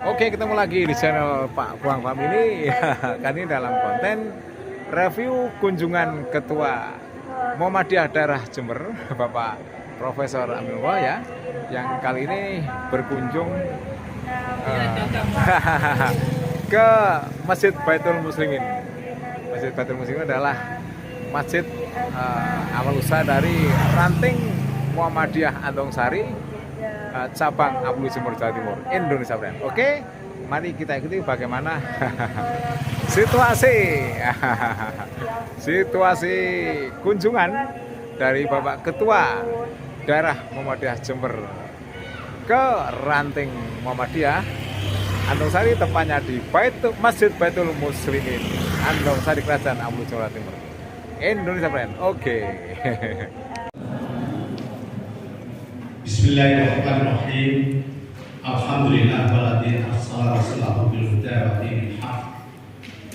Oke, ketemu lagi di channel Pak Buang Family. Kali ini dalam konten review kunjungan Ketua Muhammadiyah Daerah Jember, Bapak Profesor Aminullah ya, yang kali ini berkunjung ke Masjid Baitul Muslimin. Masjid Baitul Muslimin adalah masjid awal usaha dari ranting Muhammadiyah Andongsari, cabang Ablu Jember, Jawa Timur, Indonesia Brand. Oke, mari kita ikuti bagaimana situasi kunjungan dari Bapak Ketua Daerah Muhammadiyah Jember ke ranting Muhammadiyah Andongsari, tepatnya di Masjid Baitul Muslimin Andongsari, Kerajaan Ablu Jawa Timur, Indonesia Brand. Oke. Bismillahirrahmanirrahim. Alhamdulillah waladin arsala rasulahu bil huda wa dinil haq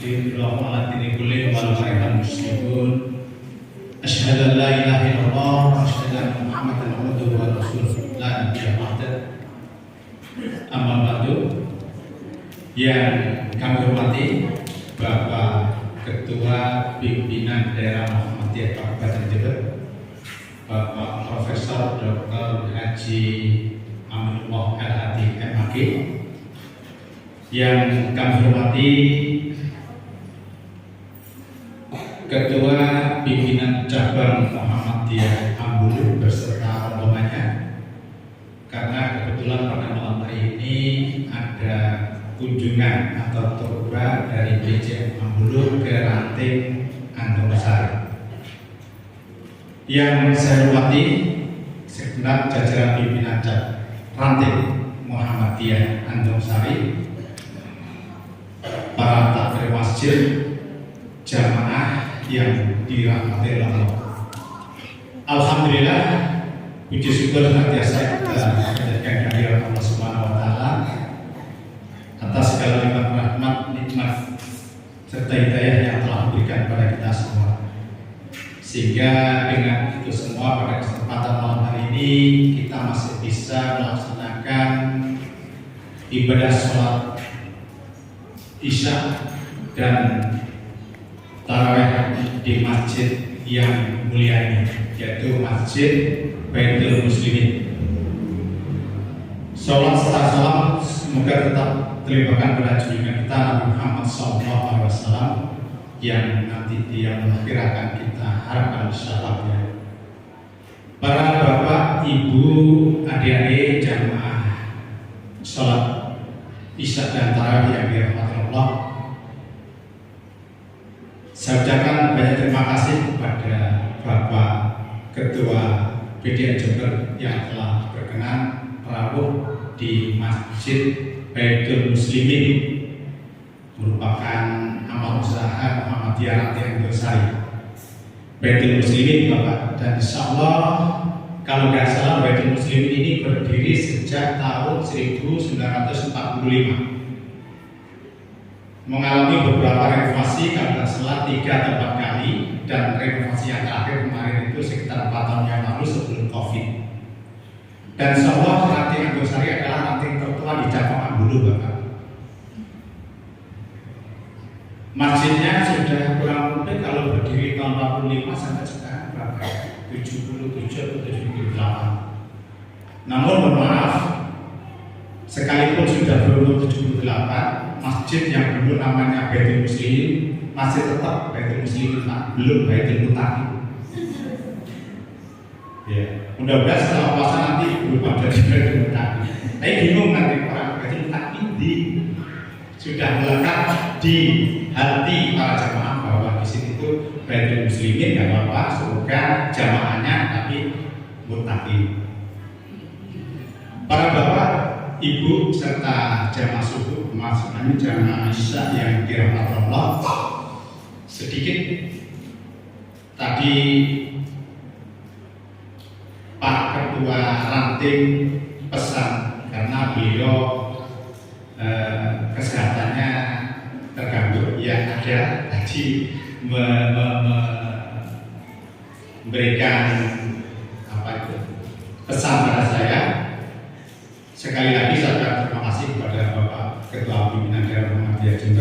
liyudhhirahu 'ala dini kullihi wa law karihal musyrikun. Asyhadu an la ilaha illallah wa asyhadu anna Muhammadan abduhu wa rasuluh la nabiyya ba'dah. Amma ba'du. Yang kami hormati Bapak Ketua Pimpinan Daerah Muhammadiyah Kabupaten Jember, Bapak Profesor Dr. Haji Aminullah LHD MAG, yang kami hormati Ketua Pimpinan Cabang Muhammadiyah Ambulu beserta rombongannya, karena kebetulan pada malam hari ini ada kunjungan atau turba dari BCM Ambulu ke ranting Andongsari. Yang saya hormati segenap jajaran pimpinan ranting Muhammadiyah Andongsari, para takmir masjid, jamaah yang dirahmati Allah. Alhamdulillah, puji syukur senantiasa kita panjatkan kehadirat Allah Subhanahu wa taala atas segala nikmat rahmat, nikmat serta hidayah yang telah diberikan kepada kita semua. Sehingga dengan itu semua pada kesempatan malam hari ini kita masih bisa melaksanakan ibadah sholat Isya dan tarawih di masjid yang mulia ini, yaitu Masjid Baitul Muslimin. Sholat serta salam semoga tetap terlibatkan pada junjungan kita Nabi Muhammad SAW, yang nanti dia melahir akan kita harapkan insyaallah. Para bapak, ibu, adik-adik jamaah sholat Isya dan tarawih yang dirahmati Allah, saya ucapkan banyak terima kasih kepada Bapak Ketua PDN Jember yang telah berkenan merawuh di Masjid Baitul Muslimin, merupakan amal usaha Muhammadiyah ranting Andongsari Baitul Muslimin, Bapak. Dan insya Allah kalau nggak salah Baitul Muslimin ini berdiri sejak tahun 1945, mengalami beberapa renovasi, kalau nggak salah 3 atau 4 kali, dan renovasi yang terakhir kemarin itu sekitar 4 tahun yang lalu sebelum Covid. Dan insya Allah ranting Andongsari adalah ranting tertua di cabang Ambulu, Bapak. Masjidnya sudah kurang lebih kalau berdiri tahun 45 sampai sekarang berapa? 77 atau 78. Namun mohon maaf, sekalipun sudah berumur 78, masjid yang dulu namanya Baitul Muslimin masih tetap Baitul Muslimin, belum Baitul Mutaqin. Ya, mudah-mudahan setelah puasa nanti belum ada di Baitul Mutaqin. Tapi bingung nanti orang Baitul Mutaqin sudah melekat di hati para jamaah bahwa di sini itu Baitul Muslimin, nggak apa-apa, semoga jamaahnya tapi muttaqin. Para bapak, ibu serta jamaah subuh, maksudnya jamaah Isya yang dirahmati Allah, sedikit tadi Pak Ketua ranting pesan karena beliau kesehatannya terganggu, ya ada tadi memberikan pesan pada saya. Sekali lagi saya terima kasih kepada Bapak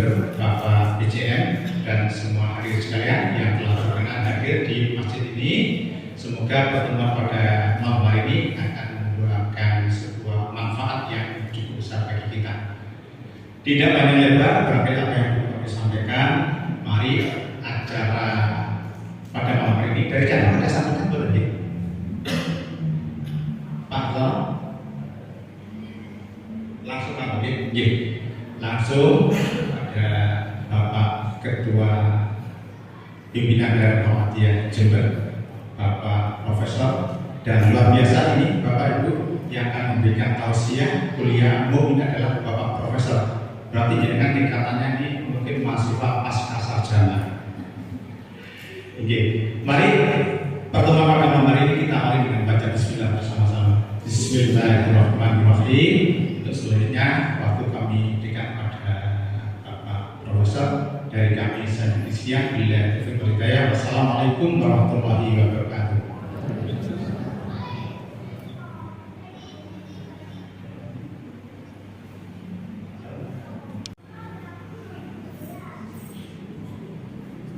Jember, Bapak BCM dan semua hadir sekalian yang telah berkenan hadir di masjid ini. Semoga pertemuan pada malam hari ini akan membuahkan sebuah manfaat yang cukup besar bagi kita. Tidak banyak lebar, barangkali apa yang perlu kami sampaikan. Mari acara pada malam hari ini dari channel ada sampaikan boleh Pak Tom? Langsung Pak langsung ada Bapak Ketua Pimpinan dari Muhammadiyah Jember, Bapak Profesor, dan luar biasa ini Bapak Ibu yang akan memberikan tausiah kuliah umum adalah Bapak Profesor. Berarti dengan tingkatannya ini mungkin mahasiswa pasca sarjana. Oke, mari pertemuan pada malam hari ini kita awali dengan baca Bismillah bersama-sama. Bismillahirrahmanirrahim. Untuk selanjutnya waktu kami berikan pada Bapak Profesor, dari kami saya siang bila taufiq wal hidayah. Wassalamualaikum warahmatullahi wabarakatuh.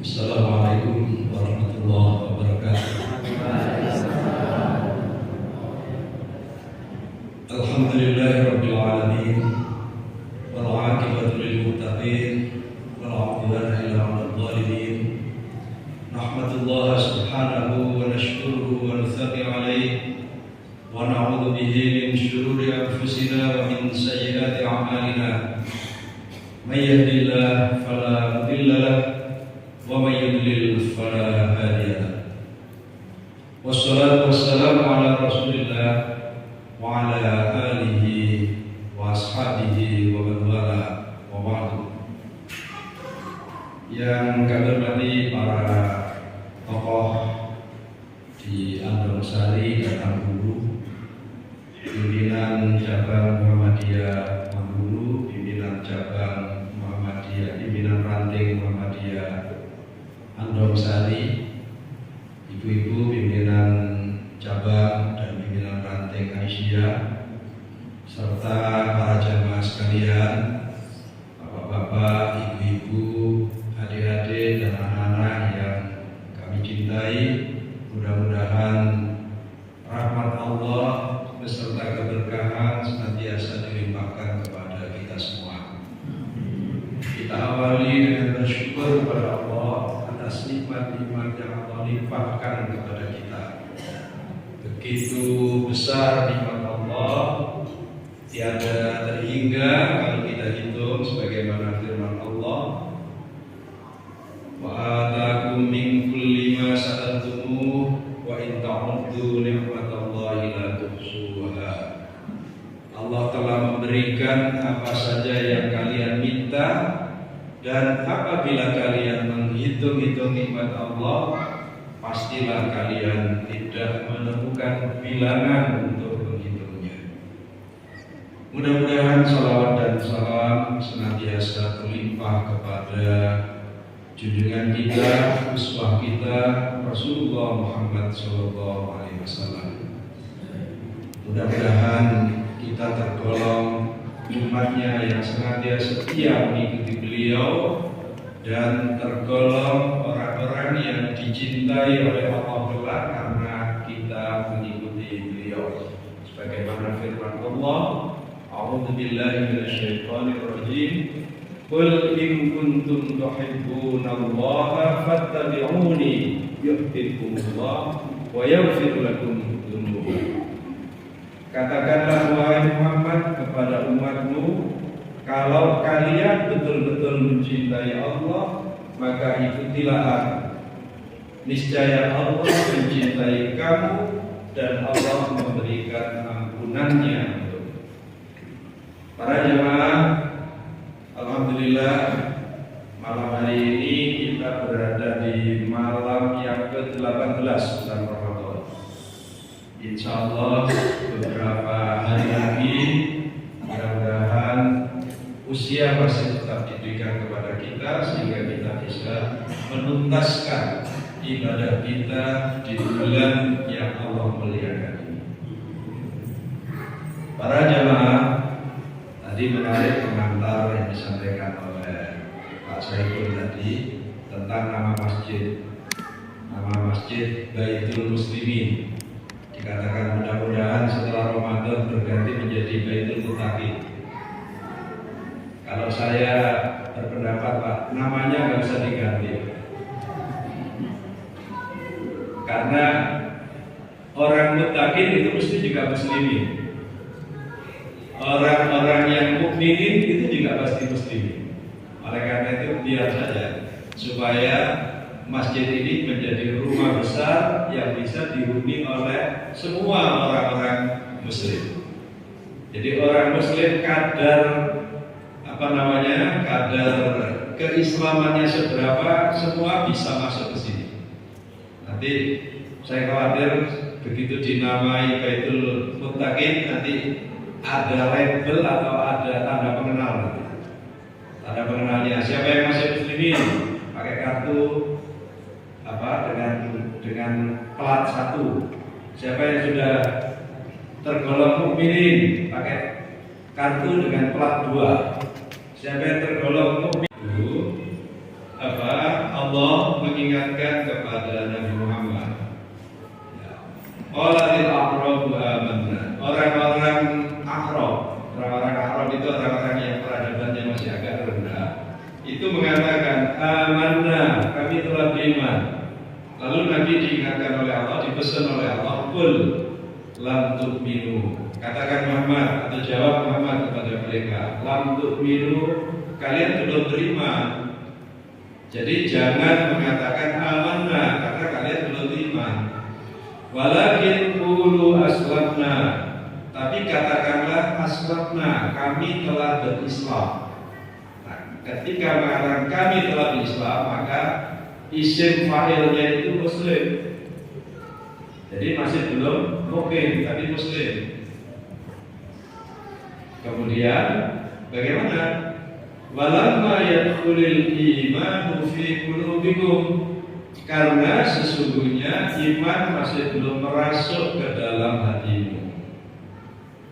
Assalamualaikum warahmatullahi wabarakatuh. Alhamdulillahirabbil alamin. Wal 'aqibatu lil muttaqin wala 'udwana illa 'alal zalimin. Nahmadullaha subhanahu wa nashkuruhu wa nusalli 'alaihi wa na'udzu bihi min shururi anfusina wa min sayyiati a'malina. May yahdihillahu fala mudilla lahu wa may yudlil fala hadiya lahu. Wassalatu wassalamu ala Rasulillah wa ala alihi wa ashabihi wa man wala wa ba'du. Yang kami hormati para tokoh di Andongsari dan Ambulu, pimpinan cabang Muhammadiyah Ambulu, pimpinan cabang Muhammadiyah, pimpinan ranting Muhammadiyah Andongsari, ibu-ibu pimpinan cabang dan pimpinan ranting Aisyah, serta para jamaah sekalian, bapak-bapak, ibu-ibu, adik-adik dan anak-anak yang kami cintai. Mudah-mudahan rahmat Allah beserta keberkahan senantiasa dilimpahkan kepada kita semua. Kita awali dengan bersyukur kepada Allah atas nikmat-nikmat yang Allah limpahkan kepada kita. Begitu besar nikmat Allah, tiada terhingga kalau kita hitung, sebagaimana firman Allah, wa atakum min kulli ma sa'altumuh wa in ta'uddu ni'matallahi la tuhsuha. Allah telah memberikan apa saja yang kalian minta, dan apabila kalian menghitung-hitung nikmat Allah, pastilah kalian tidak menemukan bilangan untuk menghitungnya. Mudah-mudahan salawat dan salam senantiasa terlimpah kepada junjungan kita, uswah kita, Rasulullah Muhammad SAW. Mudah-mudahan kita tergolong umatnya yang senantiasa setia mengikuti beliau, dan tergolong orang-orang yang dicintai oleh Allah kelak karena kita mengikuti beliau. Sebagaimana firman Allah, A'udzu billahi minasyaitonir rajim. Qul in kuntum tuhibbunallaha fattabi'uni yuhibbukumullah wa yaghfir lakum dzunubakum. Katakanlah wahai Muhammad kepada umatmu, kalau kalian betul-betul mencintai Allah, maka ikutilah aku. Niscaya Allah mencintai kamu dan Allah memberikan ampunannya untukmu. Para jemaah, alhamdulillah malam hari ini kita berada di malam yang ke-18 bulan Ramadan. Insya Allah beberapa hari lagi mudah-mudahan usia masih tetap diberikan kepada kita sehingga kita bisa menuntaskan ibadah kita di bulan yang Allah muliakan ini. Para jamaah, tadi menarik pengantar yang disampaikan oleh Pak Saiful tadi tentang nama masjid. Nama masjid Baitul Muslimin. Dikatakan mudah-mudahan setelah Ramadan berganti menjadi Baitul Muttaqin. Kalau saya berpendapat Pak, namanya nggak usah diganti. Karena orang muttaqin itu mesti juga muslimin. Orang-orang yang mukminin itu juga pasti muslimin. Oleh karena itu biar saja supaya masjid ini menjadi rumah besar yang bisa dihuni oleh semua orang-orang muslim. Jadi orang muslim kadar kadar keislamannya seberapa, semua bisa masuk ke sini. Nanti saya khawatir begitu dinamai Baitul Muttaqin nanti ada label atau ada tanda pengenal nanti. Tanda pengenalnya siapa yang masih muslimin pakai kartu dengan plat 1. Siapa yang sudah tergolong mukminin pakai kartu dengan plat 2. Siapa yang tergolong mukmin itu Allah mengingatkan kepada Nabi Muhammad. Qalatil a'rabu amanna. Orang-orang Arab itu orang-orang yang peradabannya masih agak rendah. Itu mengatakan amanna, kami telah beriman. Lalu Nabi diingatkan oleh Allah, dipesan oleh Allah, qul lam tu'minu. Katakan Muhammad atau jawab Muhammad kepada mereka, lam tu'minu, kalian belum beriman. Jadi jangan mengatakan amanna karena kalian belum beriman. Walakin qulu aslamna, tapi katakanlah aslamna, kami telah berislam. Nah, ketika mengatakan kami telah berislam, maka isim fa'ilnya itu muslim. Jadi masih belum mukmin tapi muslim. Kemudian bagaimana? Walamma yadkhulul imanu fi qulubikum, karena sesungguhnya iman masih belum merasuk ke dalam hatimu.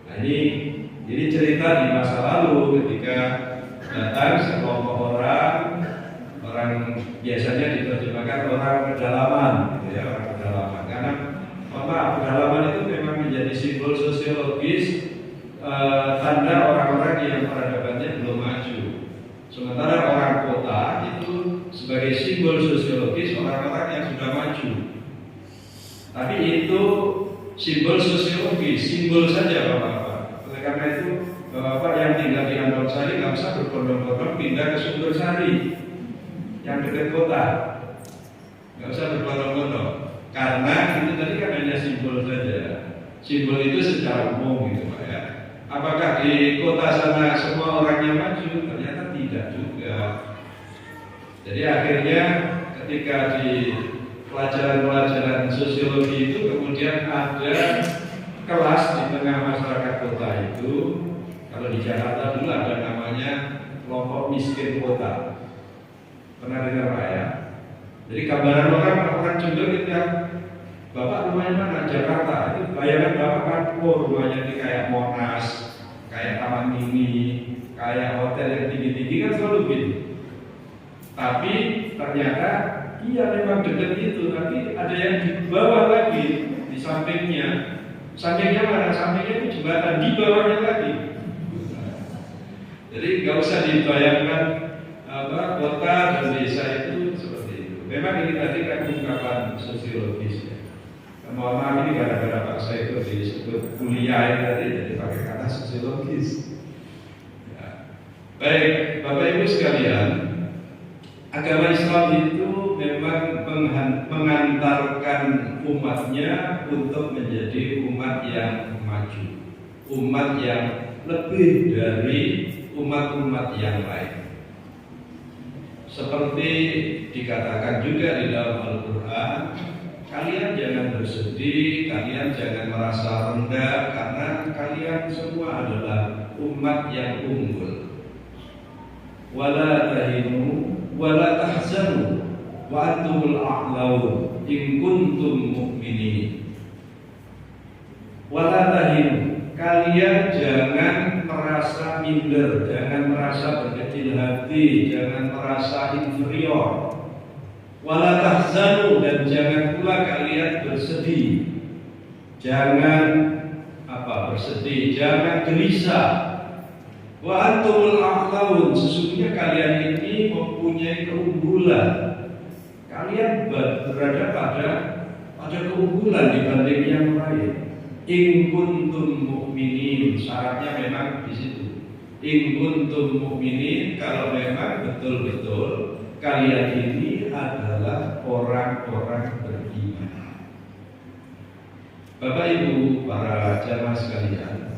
Nah, ini cerita di masa lalu ketika datang sekelompok orang biasanya diterjemahkan orang pedalaman, gitu ya, orang pedalaman. Karena pedalaman itu memang menjadi simbol sosiologis, tanda orang-orang yang peradabannya belum maju. Sementara orang kota itu sebagai simbol sosiologis orang-orang yang sudah maju. Tapi itu simbol sosiologis, simbol saja Bapak-Bapak. Oleh karena itu Bapak-Bapak yang tinggal di Andorsari nggak usah berbondong-bondong pindah ke Sumbersari yang dekat kota, nggak usah berbondong-bondong. Karena itu tadi kan hanya simbol saja. Simbol itu secara umum gitu Pak ya. Apakah di kota sana semua orangnya maju? Ternyata tidak juga. Jadi akhirnya ketika di pelajaran-pelajaran sosiologi itu kemudian ada kelas di tengah masyarakat kota itu. Kalau di Jakarta dulu ada namanya kelompok miskin kota. Pernah dengar Pak ya? Jadi gambaran orang cenderung gitu ya. Bapak rumahnya mana? Jakarta. Itu bayangan Bapak kan, rumahnya ini kayak Monas, kayak Taman Mini, kayak hotel yang tinggi-tinggi kan selalu gitu. Tapi ternyata iya memang dekat itu, tapi ada yang di bawah lagi, di sampingnya. Sampingnya mana? Sampingnya itu jembatan, di bawahnya lagi. Jadi nggak usah dibayangkan kota dan desa itu seperti itu. Memang ini tadi kan ungkapan sosiologis ya. Mohon maaf ini gara-gara Pak saya itu disebut kuliah tadi jadi pakai kata sosiologis. Ya. Baik Bapak Ibu sekalian, agama Islam itu memang mengantarkan umatnya untuk menjadi umat yang maju, umat yang lebih dari umat-umat yang lain. Seperti dikatakan juga di dalam Al-Quran, kalian jangan bersedih, kalian jangan merasa rendah, karena kalian semua adalah umat yang unggul. Wala tahinu, wala tahzanu, wa antumul a'laun in kuntum mu'minin. Wala tahinu, kalian jangan merasa minder, jangan merasa berkecil berkecil hati, jangan merasa inferior. Wala tahzanu, dan jangan pula kalian bersedih. Jangan bersedih, jangan gelisah. Wa antumul a'laun, sesungguhnya kalian ini mempunyai keunggulan. Kalian berada pada keunggulan dibanding yang lain. In kuntum mu'minin, syaratnya memang di situ. In kuntum mu'minin, kalau memang betul-betul kalian ini adalah orang-orang beriman. Bapak Ibu, para jamaah sekalian,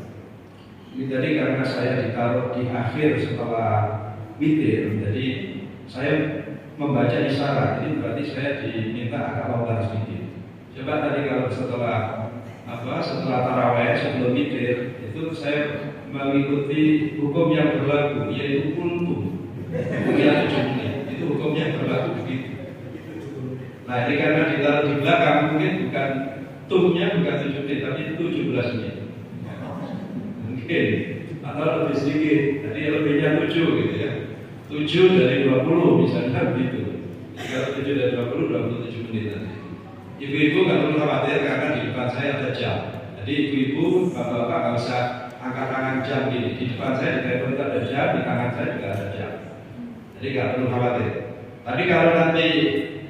ini tadi karena saya ditaruh di akhir setelah witir, jadi saya membaca isyarat. Ini berarti saya diminta agak longgar sedikit. Coba tadi kalau setelah taraweh sebelum witir itu saya mengikuti hukum yang berlaku, yaitu kultum. Ya, itu hukumnya berlaku begitu. Nah, ini karena ditaruh di belakang, mungkin bukan tumnya bukan 7 menit, tapi 17 menit. Mungkin atau lebih sedikit. Jadi lebihnya 7 gitu ya. 7 dari 20 misalnya begitu. Kalau 7 dari 20, 27 menit nanti. Ibu-ibu nggak perlu khawatir karena di depan saya ada jam. Jadi ibu-ibu, bapak-bapak nggak usah angkat tangan jam gini. Di depan saya di telepon ada jam, di tangan saya juga ada jam. Jadi nggak perlu khawatir. Tapi kalau nanti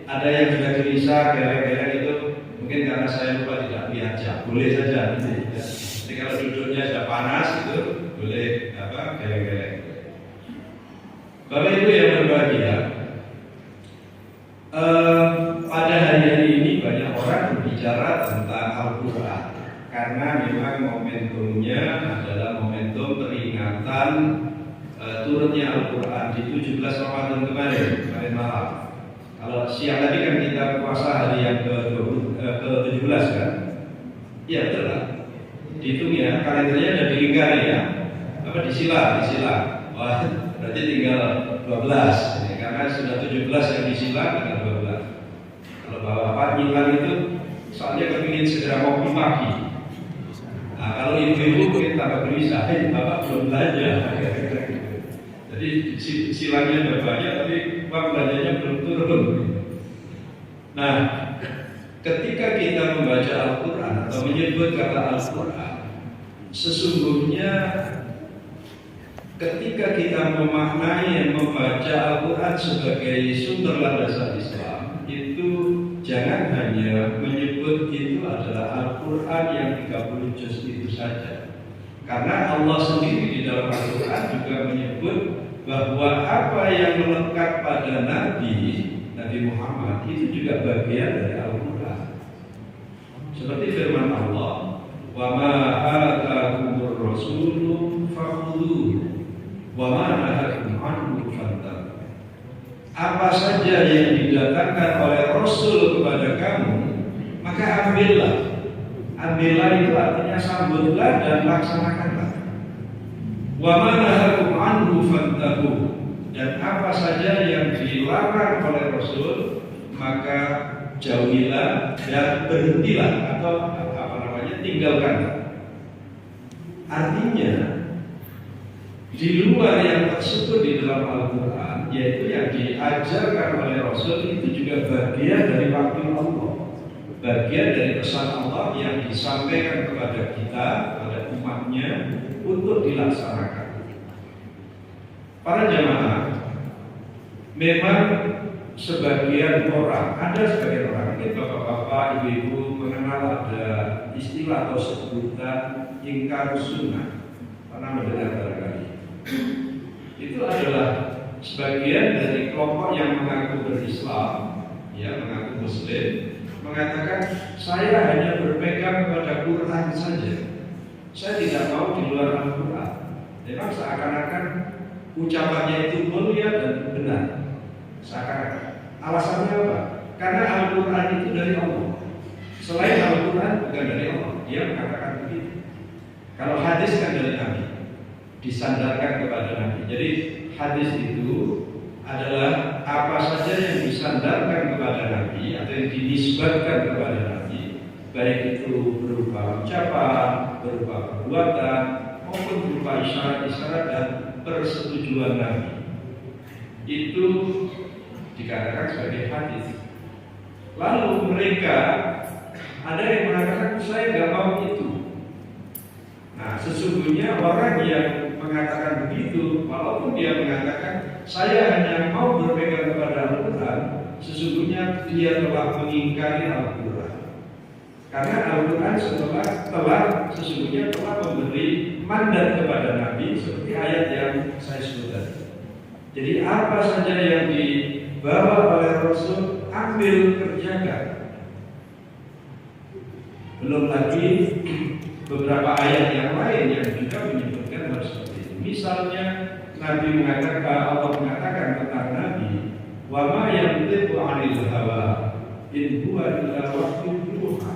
ada yang sudah gelisah, geleng-geleng itu mungkin karena saya lupa tidak lihat jam. Boleh saja. Jadi kalau duduknya sudah panas itu boleh geleng-geleng. Bapak Ibu yang berbahagia, pada hari ini banyak orang berbicara tentang Al-Quran karena memang momentumnya adalah momentum peringatan turunnya Al-Quran di 17 Ramadan kemarin malam. Kalau siang tadi kan kita puasa hari yang ke-17 kan? Iya betul lah. Dihitung ya, kalendernya ada dilingkari ya. Disilah. Wah, berarti tinggal 12 ya, karena sudah 17 yang disilah tinggal 12. Kalau bapak nyilang itu soalnya kepingin segera ngopi pagi. Nah, kalau ibu-ibu mungkin tambah gelisah, bapak belum belanja. Jadi silangnya udah banyak tapi uang belanjanya belum turun. Nah, ketika kita membaca Al-Quran atau menyebut kata Al-Quran, sesungguhnya ketika kita memaknai membaca Al-Quran sebagai sumber landasan Islam, itu jangan hanya menyebut itu adalah Al-Quran yang 30 juz itu saja. Karena Allah sendiri di dalam Al-Quran juga menyebut bahwa apa yang melekat pada Nabi Muhammad itu juga bagian dari Al-Quran. Seperti firman Allah, "Wa ma ataakumur rasulu fakhudhuhu wa ma nahakum anhu fantahu." Apa saja yang didatangkan oleh Rasul kepada kamu, maka ambillah. Ambillah itu artinya sambutlah dan laksanakanlah. Wa ma nahakum anhu fantahu, dan apa saja yang dilarang oleh Rasul, maka jauhilah dan berhentilah atau tinggalkan. Artinya di luar yang tersebut di dalam Al-Quran, yaitu yang diajarkan oleh Rasul, itu juga bagian dari wahyu Allah, bagian dari pesan Allah yang disampaikan kepada kita, kepada umatnya untuk dilaksanakan. Para jamaah, memang sebagian orang, ada sebagian orang, mungkin bapak-bapak, ibu-ibu mengenal ada istilah atau sebutan ingkar sunnah. Pernah mendengar barangkali? Itu adalah sebagian dari kelompok yang mengaku berislam, ya, mengaku Muslim, mengatakan saya hanya berpegang kepada Quran saja. Saya tidak mau di luar Al-Quran. Memang seakan-akan ucapannya itu mulia dan benar. Seakan-akan. Alasannya apa? Karena Al-Quran itu dari Allah. Selain Al-Quran bukan dari Allah. Dia mengatakan begitu. Kalau hadis kan dari Nabi, disandarkan kepada Nabi. Jadi hadis itu adalah apa saja yang disandarkan kepada Nabi atau yang dinisbatkan kepada Nabi, baik itu berupa ucapan, berupa perbuatan, maupun berupa isyarat-isyarat dan persetujuan Nabi. itu dikatakan sebagai hadis. Lalu mereka ada yang mengatakan saya nggak mau itu. Nah, sesungguhnya orang yang mengatakan begitu, walaupun dia mengatakan saya hanya mau berpegang kepada Al-Quran, sesungguhnya dia telah mengingkari Al-Quran. Karena Al-Quran sesungguhnya telah memberi mandat kepada Nabi seperti ayat yang saya sebut tadi. Jadi apa saja yang dibawa oleh Rasul, ambil, kerjakan. Belum lagi beberapa ayat yang lain yang juga menyebutkan hal seperti itu. Misalnya Nabi mengatakan, Allah mengatakan tentang Nabi, wa ma yantiqu 'anil hawa in huwa illa wahyun yuha.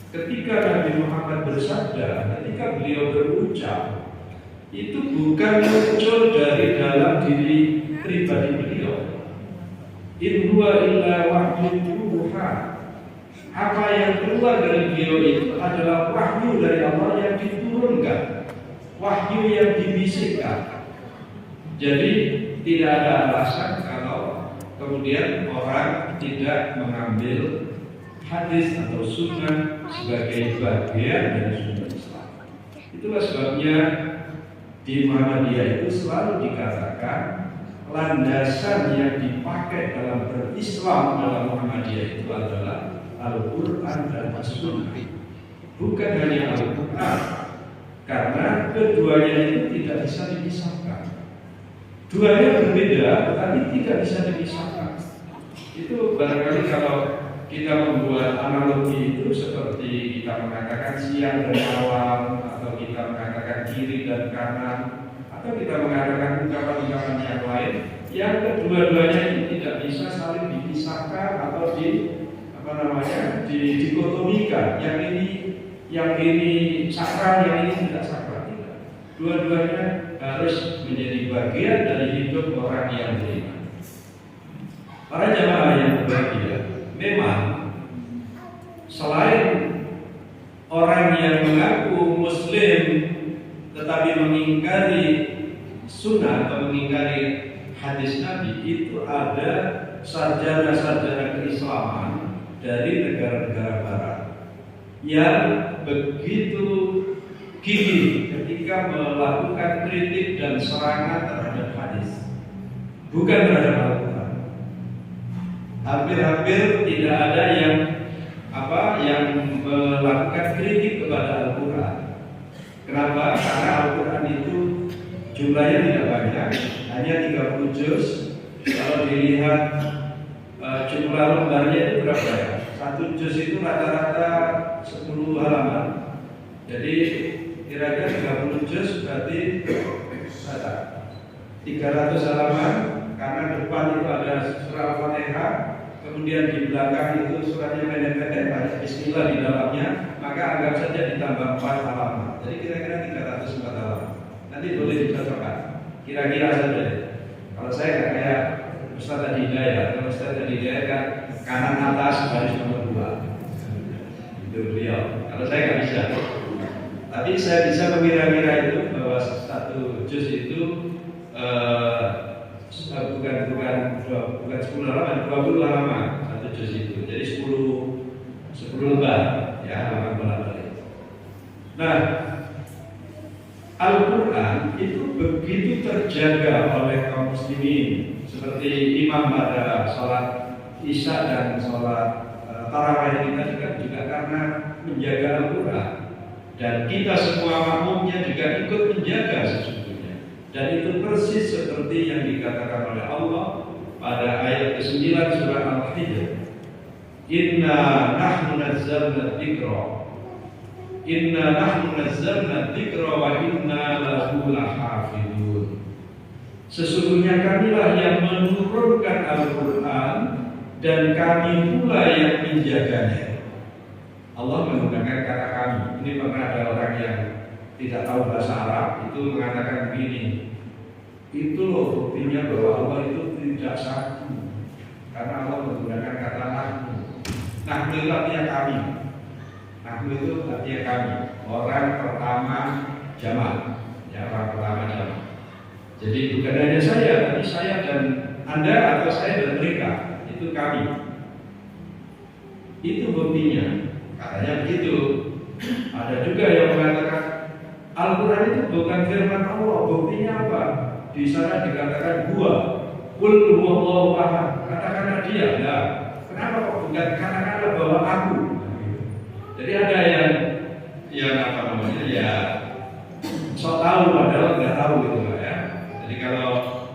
Ketika Nabi Muhammad bersabda, ketika beliau berucap, itu bukan muncul dari dalam diri pribadi beliau. In huwa illa wahyun yuha. Apa yang keluar dari beliau itu adalah wahyu dari Allah yang diturunkan, wahyu yang dibisikkan. Jadi tidak ada alasan kalau kemudian orang tidak mengambil hadis atau sunnah sebagai bagian dari sunnah Islam. Itulah sebabnya di Muhammadiyah itu selalu dikatakan landasan yang dipakai dalam berislam dalam Muhammadiyah itu adalah Al-Quran dan As-Sunnah. Bukan hanya Al-Quran, karena keduanya itu tidak bisa dipisahkan. Duanya berbeda, tetapi tidak bisa dipisahkan. Itu barangkali kalau kita membuat analogi itu seperti kita mengatakan siang dan malam, atau kita mengatakan kiri dan kanan, atau kita mengatakan ungkapan-ungkapan yang lain, yang kedua-duanya itu tidak bisa saling dipisahkan atau dikotomikan. Yang ini sakral, yang ini tidak sakral. Tidak. Dua-duanya harus menjadi bagian dari hidup orang yang beriman. Para jamaah yang berbahagia, memang selain orang yang mengaku Muslim tetapi mengingkari sunnah atau mengingkari hadis Nabi, itu ada sarjana-sarjana keislaman dari negara-negara barat yang begitu gigih ketika melakukan kritik dan serangan terhadap hadis, bukan terhadap Al-Quran. Hampir-hampir tidak ada yang melakukan kritik kepada Al-Quran. Kenapa? Karena Al-Quran itu jumlahnya tidak banyak, hanya 30 juz. Kalau dilihat jumlah lembarnya itu berapa ya? Satu juz itu rata-rata 10 halaman. Jadi kira-kira 30 juz berarti 300 halaman. Karena depan itu ada surah Al-Fatihah, kemudian di belakang itu suratnya pendek-pendek, banyak bismillah di dalamnya, maka anggap saja ditambah 4 halaman. Jadi kira-kira 304 halaman. Nanti boleh dicocokkan. Kira-kira saja. Kalau saya nggak kayak Ustaz Adi Hidayat, kalau Ustaz Adi Hidayat kan kanan atas baris nomor 2. Itu beliau. Kalau saya nggak bisa. Tapi saya bisa mengira-ngira itu bahwa satu juz itu bukan 10 halaman, 20 halaman satu juz itu. Jadi 10 lembar ya, halaman bolak-balik. Nah, Al-Quran itu begitu terjaga oleh kaum muslimin, seperti imam pada sholat Isya dan sholat tarawih kita juga karena menjaga Al-Quran, dan kita semua makmumnya juga ikut menjaga sesungguhnya. Dan itu persis seperti yang dikatakan oleh Allah pada ayat ke-9 surah Al-Hijr. Inna nahnu nazzalna dzikra wa inna lahu lahafidun. Sesungguhnya kamilah yang menurunkan Al-Quran dan kami pula yang menjaganya. Allah menggunakan kata kami. Ini pernah ada orang yang tidak tahu bahasa Arab itu mengatakan begini, itu loh buktinya bahwa Allah itu tidak satu, karena Allah menggunakan kata nahnu. Nahnu itu artinya kami. Nahnu itu artinya kami, orang pertama jamaah, ya, orang pertama jamaah. Jadi bukan hanya saya, tapi saya dan Anda atau saya dan mereka, itu kami. Itu buktinya. Katanya begitu. Ada juga yang mengatakan Al-Quran itu bukan firman Allah. Buktinya apa? Di sana dikatakan gua, qul huwallahu ahad. Katakanlah dia. Nah, kenapa kok bukan katakanlah bahwa aku? Jadi ada yang apa namanya ya sok tahu padahal nggak tahu gitu lah ya. Jadi kalau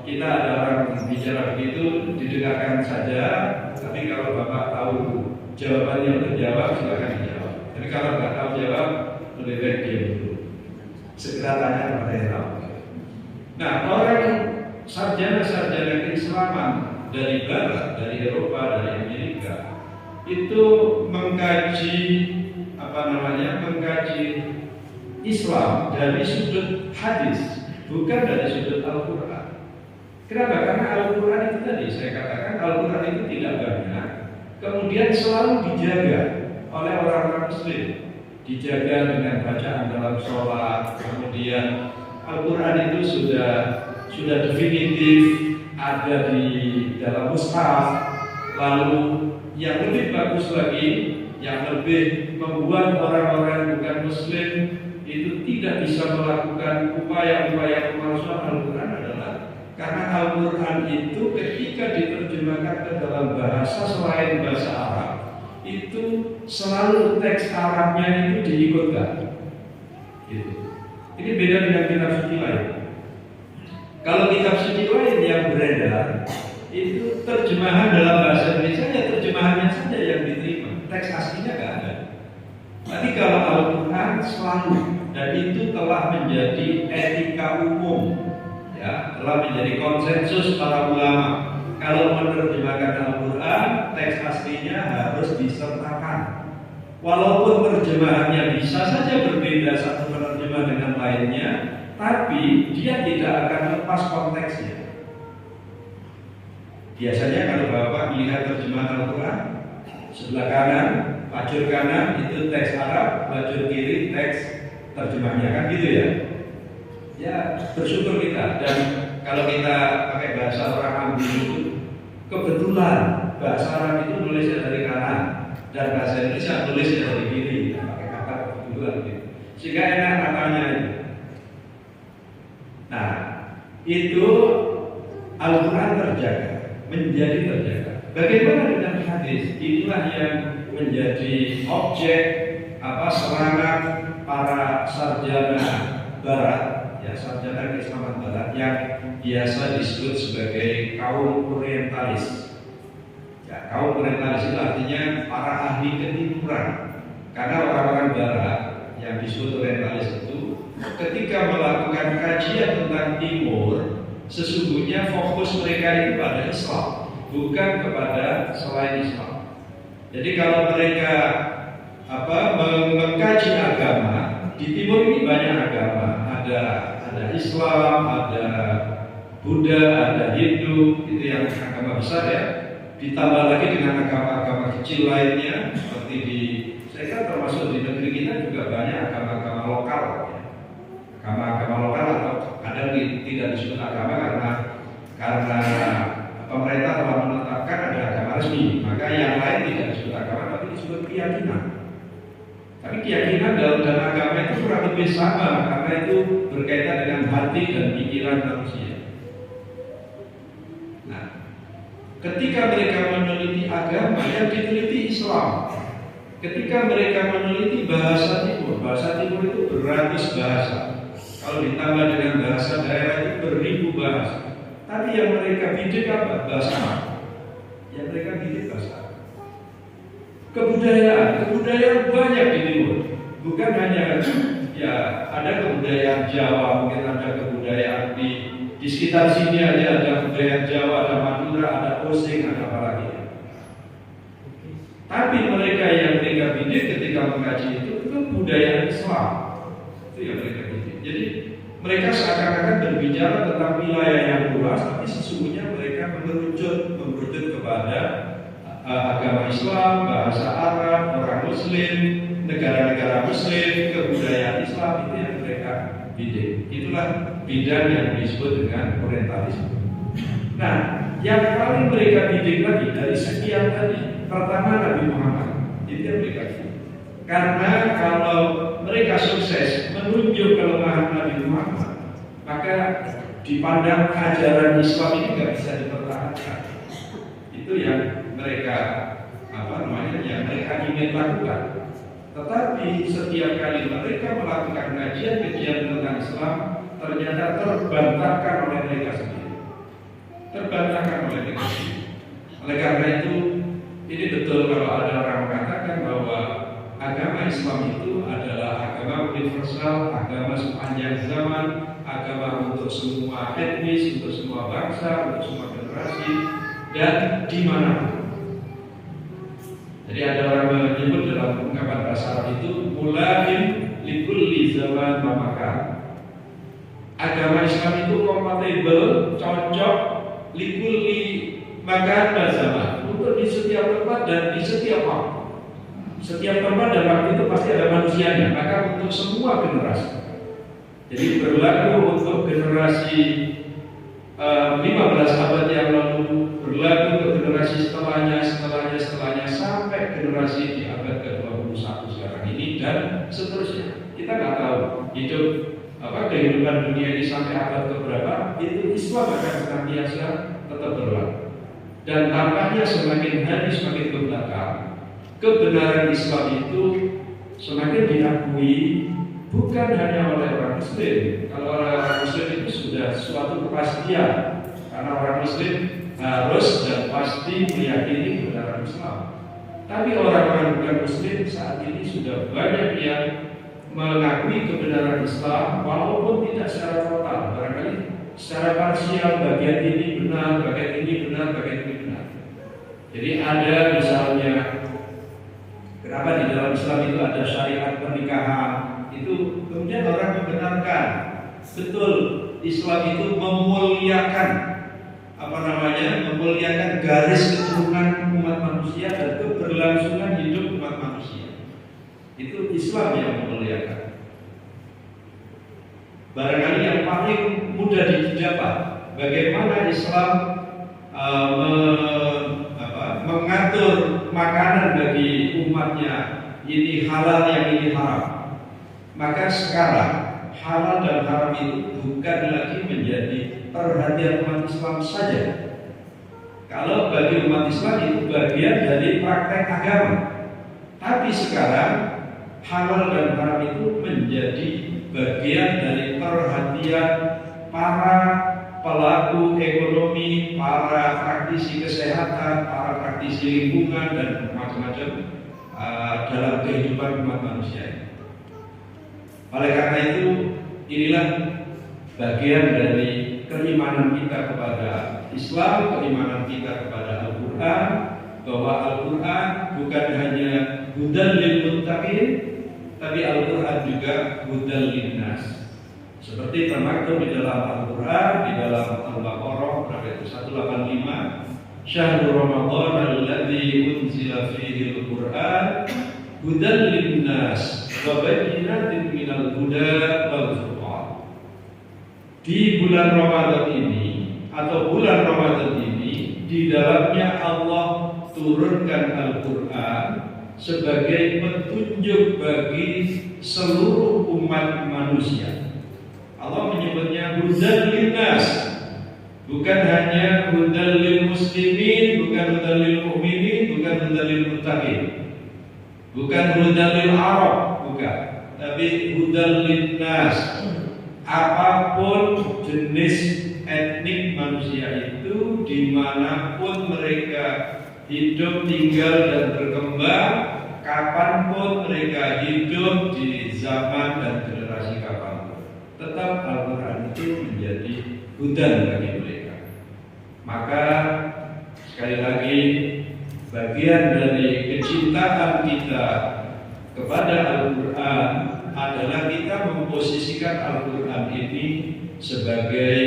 kita ada orang bicara begitu didengarkan saja, tapi kalau Bapak tahu jawabannya untuk jawab silakan dijawab. Tapi kalau nggak tahu jawab lebih baik diam dulu. Segera tanya kepada yang tahu. Nah, orang sarjana-sarjana keislaman dari Barat, dari Eropa, dari Amerika itu mengkaji mengkaji Islam dari sudut hadis, bukan dari sudut Al-Quran. Kenapa? Karena Al-Quran itu tadi saya katakan Al-Quran itu tidak banyak, kemudian selalu dijaga oleh orang-orang Muslim, dijaga dengan bacaan dalam sholat, kemudian Al-Quran itu sudah definitif ada di dalam mushaf. Lalu yang lebih bagus lagi, yang lebih membuat orang-orang bukan Muslim itu tidak bisa melakukan upaya-upaya pemalsuan Al-Quran adalah karena Al-Quran itu ketika diterjemahkan ke dalam bahasa selain bahasa Arab itu selalu teks Arabnya itu diikutkan. Gitu. Ini beda dengan kitab suci lain. Kalau kitab suci lain yang beredar itu terjemahan dalam bahasa Indonesia ya terjemahannya saja yang diterima, teks aslinya nggak ada. Tapi kalau Al-Quran selalu, dan itu telah menjadi etika umum, ya, telah menjadi konsensus para ulama. Kalau menerjemahkan Al-Quran, teks aslinya harus disertakan. Walaupun terjemahannya bisa saja berbeda satu penerjemah dengan lainnya, tapi dia tidak akan lepas konteksnya. Biasanya kalau Bapak melihat terjemahan Al-Quran, sebelah kanan, lajur kanan itu teks Arab, lajur kiri teks terjemahnya, kan gitu ya. Ya bersyukur kita, dan kalau kita pakai bahasa orang ambil itu, kebetulan bahasa Arab itu nulisnya dari kanan dan bahasa Indonesia tulisnya dari kiri, pakai kata kebetulan gitu. Sehingga enak katanya itu. Nah, itu Al-Quran terjaga, menjadi terjaga. Bagaimana dengan hadis? Itulah yang menjadi objek serangan para sarjana Barat, ya sarjana keislaman Barat yang biasa disebut sebagai kaum orientalis. Ya, kaum orientalis itu artinya para ahli ketimuran. Karena orang-orang Barat yang disebut orientalis itu ketika melakukan kajian tentang Timur, sesungguhnya fokus mereka itu pada Islam, bukan kepada selain Islam. Jadi kalau mereka mengkaji agama, di Timur ini banyak agama, ada Islam, ada Buddha, ada Hindu, itu yang agama besar ya. Ditambah lagi dengan agama-agama kecil lainnya, seperti saya kan termasuk di negeri kita juga banyak agama-agama lokal ya. Agama-agama lokal atau kadang tidak disebut agama karena pemerintah telah menetapkan ada agama resmi, maka yang lain tidak disebut agama tapi disebut keyakinan. Tapi keyakinan dalam agama itu kurang lebih sama karena itu berkaitan dengan hati dan pikiran manusia. Nah, ketika mereka meneliti agama, yang diteliti Islam. Ketika mereka meneliti bahasa Timur itu beratus bahasa. Kalau ditambah dengan bahasa daerah itu beribu bahasa. Tapi yang mereka bidik apa? Bahasa Arab. Yang mereka bidik bahasa Arab. Kebudayaan banyak di Timur. Bukan hanya ya ada kebudayaan Jawa, mungkin ada kebudayaan di sekitar sini aja ada kebudayaan Jawa, ada Madura, ada Osing, ada apa lagi. Tapi mereka yang mereka bidik ketika mengkaji itu budaya Islam. Itu yang mereka bidik. Jadi mereka seakan-akan berbicara tentang wilayah yang luas, tapi sesungguhnya mereka merujuk kepada agama Islam, bahasa Arab, orang Muslim, negara-negara Muslim, kebudayaan Islam, itu yang mereka bidik. Itulah bidang yang disebut dengan orientalisme. Nah, yang paling mereka didik lagi dari sekian tadi, pertama Nabi Muhammad, itu yang mereka didik. Karena kalau mereka sukses menunjuk kelemahan Nabi Muhammad, maka dipandang ajaran Islam ini nggak bisa dipertahankan. Itu yang mereka yang mereka ingin lakukan. Tetapi setiap kali mereka melakukan kajian-kajian tentang Islam, ternyata terbantahkan oleh mereka sendiri. Oleh karena itu, ini betul kalau ada orang mengatakan bahwa agama Islam itu adalah agama universal, agama sepanjang zaman, agama untuk semua etnis, untuk semua bangsa, untuk semua generasi, dan di mana. Jadi ada orang menyebut dalam ungkapan bahasa Arab itu mulahim likulli zaman wa makan. Agama Islam itu kompatibel, cocok likulli makan dan zaman, untuk di setiap tempat dan di setiap waktu. Setiap tempat dan waktu itu pasti ada manusianya, maka untuk semua generasi. Jadi berlaku untuk generasi 15 abad yang lalu, berlaku untuk generasi setelahnya sampai generasi di abad ke-21 sekarang ini dan seterusnya. Kita nggak tahu hidup kehidupan dunia ini sampai abad keberapa, itu Islam akan senantiasa tetap berlaku. Dan tampaknya semakin hari semakin ke belakang, kebenaran Islam itu semakin diakui bukan hanya oleh orang Muslim. Kalau orang Muslim itu sudah suatu kepastian, karena orang Muslim harus dan pasti meyakini kebenaran Islam. Tapi orang-orang bukan Muslim saat ini sudah banyak yang mengakui kebenaran Islam, walaupun tidak secara total, barangkali secara parsial, bagian ini benar, bagian ini benar, bagian ini benar. Jadi ada misalnya, kenapa di dalam Islam itu ada syariat pernikahan, itu kemudian orang membenarkan betul Islam itu memuliakan memuliakan garis keturunan umat manusia dan keberlangsungan hidup umat manusia. Itu Islam yang memuliakan. Barangkali yang paling mudah didapat bagaimana Islam mengatur makanan bagi umatnya, ini halal yang ini haram. Maka sekarang halal dan haram itu bukan lagi menjadi perhatian umat Islam saja. Kalau bagi umat Islam itu bagian dari praktek agama. Tapi sekarang halal dan haram itu menjadi bagian dari perhatian para pelaku ekonomi, para praktisi kesehatan, para praktisi lingkungan dan macam-macam dalam kehidupan umat manusia. Oleh karena itu, inilah bagian dari keimanan kita kepada Islam, keimanan kita kepada Al-Quran, bahwa Al-Quran bukan hanya hudan lil muttaqin, tapi Al-Quran juga hudan linnas. Seperti termaktub di dalam Al-Quran, di dalam Al-Baqarah berapa itu 185, Syahrul Ramadan alladzi unzila fihi Al-Quran hudan linnas wa bayyinatin minal huda wal furqan. Di bulan Ramadan ini atau bulan Ramadan ini di dalamnya Allah turunkan Al-Quran sebagai petunjuk bagi seluruh umat manusia. Allah menyebutnya hudan linnas, bukan hanya hudan lil muslimin, bukan hudan lil mu'minin, bukan hudan lil muttaqin, bukan hudan lil Arab, bukan, tapi hudan linnas. Apapun jenis etnik manusia itu, dimanapun mereka hidup, tinggal dan berkembang, kapanpun mereka hidup di zaman dan generasi kapanpun, tetap Al-Quran itu menjadi hudan bagi mereka. Maka sekali lagi, bagian dari kecintaan kita kepada Al-Quran adalah kita memposisikan Al-Quran ini sebagai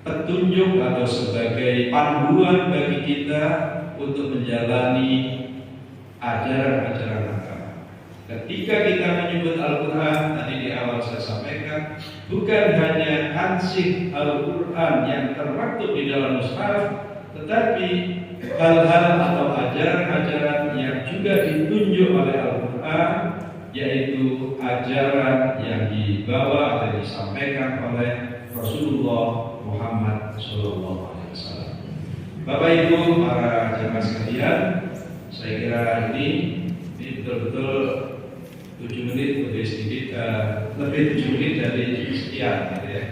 petunjuk atau sebagai panduan bagi kita untuk menjalani ajaran-ajaran agama. Ketika kita menyebut Al-Quran, tadi di awal saya sampaikan, bukan hanya ansih Al-Quran yang termaktub di dalam mushaf, tetapi hal-hal atau ajaran-ajaran yang juga ditunjuk oleh Al-Quran, yaitu ajaran yang dibawa atau disampaikan oleh Rasulullah Muhammad SAW. Bapak Ibu, para jemaah sekalian, saya kira ini betul-betul 7 menit lebih sedikit, lebih 7 menit dari sekian, gitu ya.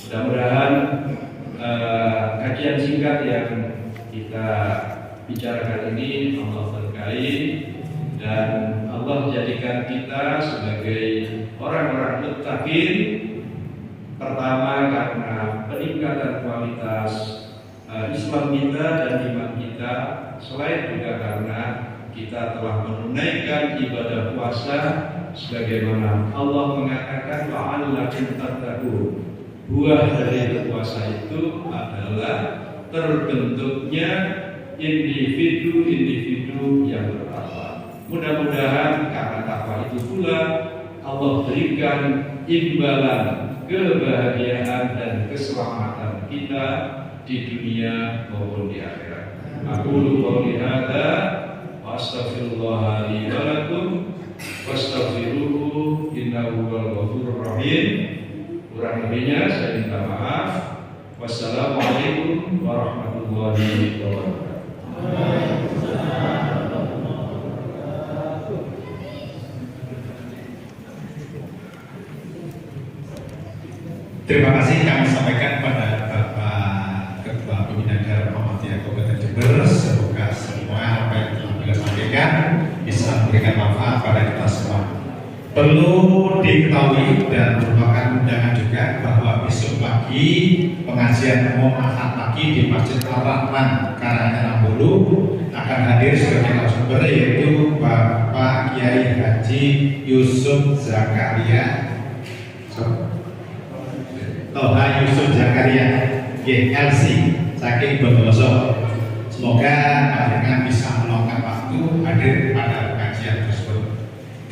Mudah-mudahan kajian singkat yang kita bicarakan ini Allah berkahi dan Allah jadikan kita sebagai orang-orang muttaqin. Pertama karena peningkatan kualitas Islam kita dan iman kita, selain juga karena kita telah menunaikan ibadah puasa sebagaimana Allah mengatakan la'allakum tattaqun. Buah dari puasa itu adalah terbentuknya individu-individu yang bertakwa. Mudah-mudahan karena takwa itu pula Allah berikan imbalan kebahagiaan dan keselamatan kita di dunia maupun di akhirat. Aku qouli hadza wa astaghfirullah li wa lakum wastaghfiruhu innahu huwal ghafurur rahim. Kurang lebihnya saya minta maaf. Wassalamualaikum warahmatullahi wabarakatuh. Terima kasih kami sampaikan pada Bapak Ketua Pembina Daerah Muhammadiyah Kabupaten Jember. Semoga semua apa yang telah beliau sampaikan bisa memberikan manfaat pada kita semua. Perlu diketahui dan merupakan undangan juga bahwa besok pagi pengajian umum Ahad pagi di Masjid Ar-Rahman Karanganyar Bulu akan hadir sebagai narasumber yaitu Bapak Kiai Haji Yusuf Zakaria. Toha Yusuf Zakaria YLC saking Bondowoso. Semoga panjenengan bisa meluangkan waktu hadir pada kajian tersebut.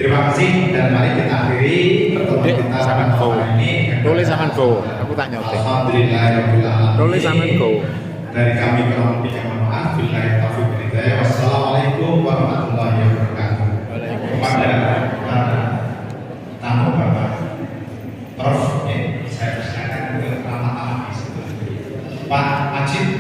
Terima kasih dan mari kita akhiri pertemuan kita pada malam ini. Tulis sama go, aku tak nyotek. Alhamdulillahirabbil alamin. Tulis sama go. Dari kami kurang lebih mohon maaf. Billahi taufiq wal hidayah. Wassalamualaikum warahmatullahi wabarakatuh. Kepada tamu Bapak Prof, saya persilakan untuk ramah-ramah di situ. Pak Majid